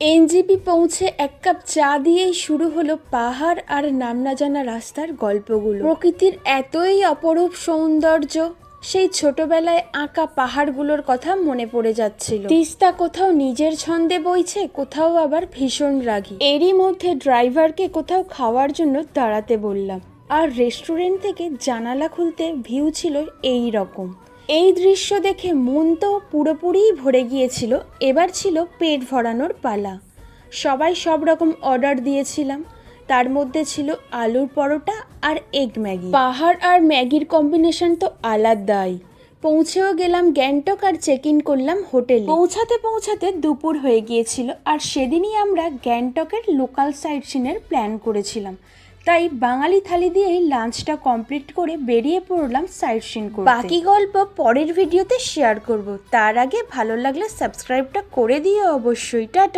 NJP পৌঁছে এক cup চা দিয়েই শুরু হলো পাহাড় আর নাম না জানা রাস্তার গল্পগুলো। প্রকৃতির এতই অপরূপ সৌন্দর্য, সেই ছোটবেলায় আঁকা পাহাড়গুলোর কথা মনে পড়ে যাচ্ছিল। তিস্তা কোথাও নিজের ছন্দে বইছে, কোথাও আবার ভীষণ রাগী। এরই মধ্যে ড্রাইভারকে কোথাও খাওয়ার জন্য দাঁড়াতে বললাম, আর রেস্টুরেন্ট থেকে জানালা খুলতে ভিউ ছিল এই রকম। এই দৃশ্য দেখে মন তো পুরোপুরিই ভরে গিয়েছিল। এবার ছিল পেট ভরানোর পালা। সবাই সব রকম অর্ডার দিয়েছিলাম, তার মধ্যে ছিল আলুর পরোটা আর এগ ম্যাগি। পাহাড় আর ম্যাগির কম্বিনেশন তো আলাদাই। পৌঁছেও গেলাম গ্যাংটক আর চেক ইন করলাম হোটেলে। পৌঁছাতে দুপুর হয়ে গিয়েছিল, আর সেদিনই আমরা গ্যাংটকের লোকাল সাইট সিনের প্ল্যান করেছিলাম। তাই বাঙালি থালি দিয়েই লাঞ্চটা কমপ্লিট করে বেরিয়ে পড়লাম সাইট সিন করতে। বাকি গল্প পরের ভিডিওতে শেয়ার করব। তার আগে ভালো লাগলে সাবস্ক্রাইবটা করে দিও অবশ্যই। টাটা।